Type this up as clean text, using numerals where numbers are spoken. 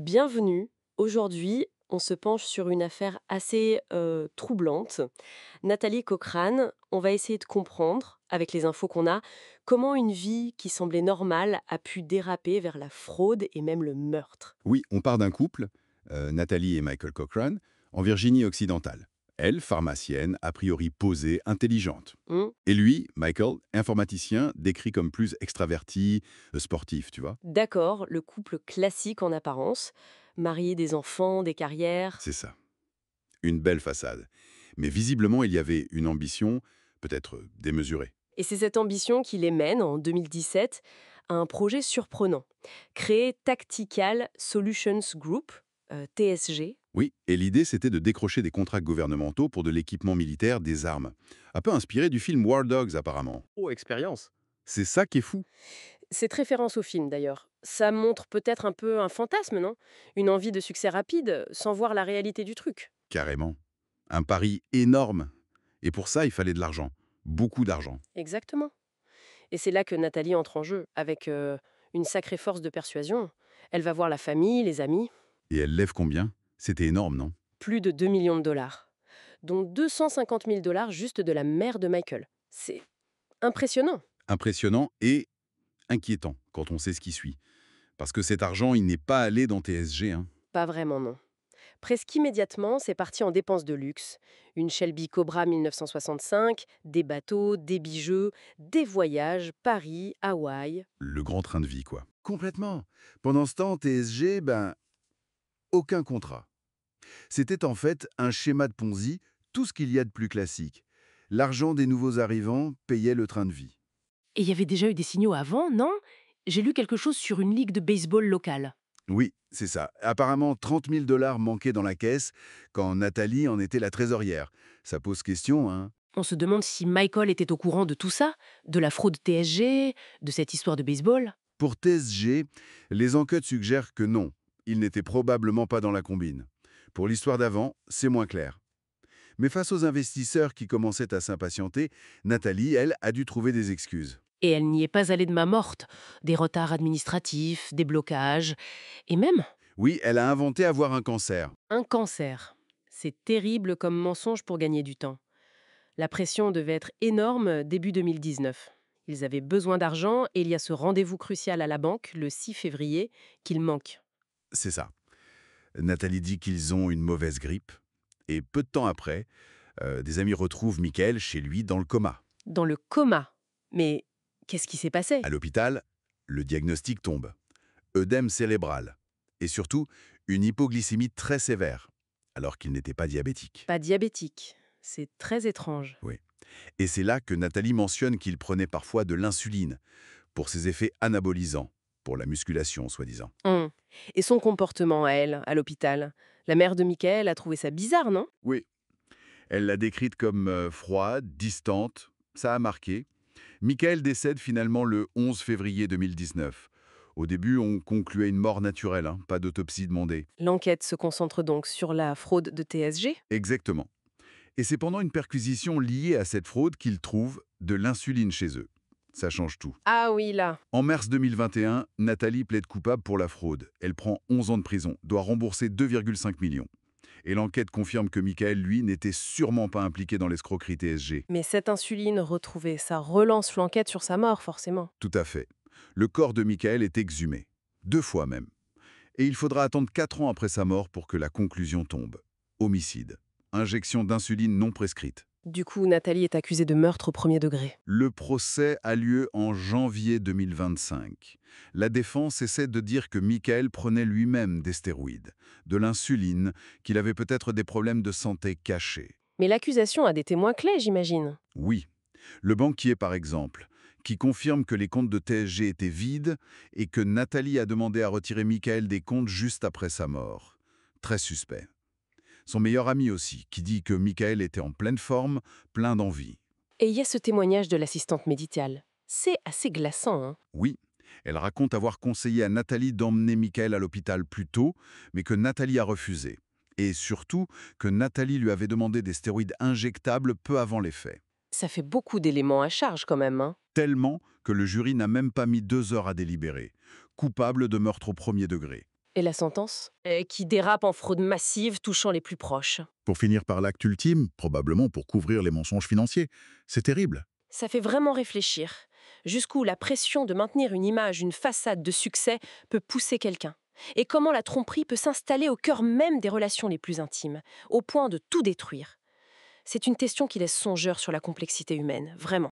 Bienvenue. Aujourd'hui, on se penche sur une affaire assez troublante. Nathalie Cochrane, on va essayer de comprendre, avec les infos qu'on a, comment une vie qui semblait normale a pu déraper vers la fraude et même le meurtre. Oui, on part d'un couple, Nathalie et Michael Cochrane, en Virginie occidentale. Elle, pharmacienne, a priori posée, intelligente. Hmm. Et lui, Michael, informaticien, décrit comme plus extraverti, sportif, tu vois. D'accord, le couple classique en apparence, marié, des enfants, des carrières. C'est ça. Une belle façade. Mais visiblement, il y avait une ambition, peut-être démesurée. Et c'est cette ambition qui les mène, en 2017, à un projet surprenant. Créer Tactical Solutions Group, TSG. Oui, et l'idée, c'était de décrocher des contrats gouvernementaux pour de l'équipement militaire, des armes. Un peu inspiré du film War Dogs, apparemment. Oh, expérience. C'est ça qui est fou. Cette référence au film, d'ailleurs, ça montre peut-être un peu un fantasme, non? Une envie de succès rapide, sans voir la réalité du truc. Carrément. Un pari énorme. Et pour ça, il fallait de l'argent. Beaucoup d'argent. Exactement. Et c'est là que Nathalie entre en jeu, avec une sacrée force de persuasion. Elle va voir la famille, les amis, Et elle lève combien? C'était énorme, non? plus de 2 millions de dollars, dont 250 000 dollars juste de la mère de Michael. C'est impressionnant. Impressionnant et inquiétant quand on sait ce qui suit. Parce que cet argent, il n'est pas allé dans TSG. Hein. Pas vraiment, non. Presque immédiatement, c'est parti en dépenses de luxe. Une Shelby Cobra 1965, des bateaux, des bijoux, des voyages, Paris, Hawaï. Le grand train de vie, quoi. Complètement. Pendant ce temps, TSG, aucun contrat. C'était en fait un schéma de Ponzi, tout ce qu'il y a de plus classique. L'argent des nouveaux arrivants payait le train de vie. Et il y avait déjà eu des signaux avant, non? J'ai lu quelque chose sur une ligue de baseball locale. Oui, c'est ça. Apparemment, 30 000 dollars manquaient dans la caisse quand Nathalie en était la trésorière. Ça pose question, hein. On se demande si Michael était au courant de tout ça, de la fraude TSG, de cette histoire de baseball. Pour TSG, les enquêtes suggèrent que non, il n'était probablement pas dans la combine. Pour l'histoire d'avant, c'est moins clair. Mais face aux investisseurs qui commençaient à s'impatienter, Nathalie, elle, a dû trouver des excuses. Et elle n'y est pas allée de main morte. Des retards administratifs, des blocages, et même Oui, elle a inventé avoir un cancer. Un cancer. C'est terrible comme mensonge pour gagner du temps. La pression devait être énorme début 2019. Ils avaient besoin d'argent et il y a ce rendez-vous crucial à la banque, le 6 février, qu'il manque. C'est ça. Nathalie dit qu'ils ont une mauvaise grippe. Et peu de temps après, des amis retrouvent Michael chez lui dans le coma. Dans le coma. Mais qu'est-ce qui s'est passé? À l'hôpital, le diagnostic tombe. Œdème cérébral. Et surtout, une hypoglycémie très sévère, alors qu'il n'était pas diabétique. Pas diabétique. C'est très étrange. Oui. Et c'est là que Nathalie mentionne qu'il prenait parfois de l'insuline, pour ses effets anabolisants, pour la musculation, soi-disant. Et son comportement à elle, à l'hôpital? La mère de Michael a trouvé ça bizarre, non? Oui. Elle l'a décrite comme froide, distante. Ça a marqué. Michael décède finalement le 11 février 2019. Au début, on concluait une mort naturelle, hein, pas d'autopsie demandée. L'enquête se concentre donc sur la fraude de TSG? Exactement. Et c'est pendant une perquisition liée à cette fraude qu'ils trouvent de l'insuline chez eux. Ça change tout. Ah oui, là. En mars 2021, Nathalie plaide coupable pour la fraude. Elle prend 11 ans de prison, doit rembourser 2,5 millions. Et l'enquête confirme que Michael, lui, n'était sûrement pas impliqué dans l'escroquerie TSG. Mais cette insuline retrouvée, ça relance l'enquête sur sa mort, forcément. Tout à fait. Le corps de Michael est exhumé. 2 fois même. Et il faudra attendre 4 ans après sa mort pour que la conclusion tombe. Homicide. Injection d'insuline non prescrite. Du coup, Nathalie est accusée de meurtre au premier degré. Le procès a lieu en janvier 2025. La défense essaie de dire que Michael prenait lui-même des stéroïdes, de l'insuline, qu'il avait peut-être des problèmes de santé cachés. Mais l'accusation a des témoins clés, j'imagine. Oui, le banquier par exemple, qui confirme que les comptes de TSG étaient vides et que Nathalie a demandé à retirer Michael des comptes juste après sa mort. Très suspect. Son meilleur ami aussi, qui dit que Michael était en pleine forme, plein d'envie. Et il y a ce témoignage de l'assistante médicale. C'est assez glaçant, hein? Oui, elle raconte avoir conseillé à Nathalie d'emmener Michael à l'hôpital plus tôt, mais que Nathalie a refusé. Et surtout, que Nathalie lui avait demandé des stéroïdes injectables peu avant les faits. Ça fait beaucoup d'éléments à charge quand même, hein? Tellement que le jury n'a même pas mis 2 heures à délibérer. Coupable de meurtre au premier degré. Et la sentence? Qui dérape en fraude massive touchant les plus proches. Pour finir par l'acte ultime, probablement pour couvrir les mensonges financiers. C'est terrible. Ça fait vraiment réfléchir. Jusqu'où la pression de maintenir une image, une façade de succès peut pousser quelqu'un. Et comment la tromperie peut s'installer au cœur même des relations les plus intimes, au point de tout détruire. C'est une question qui laisse songeur sur la complexité humaine, vraiment.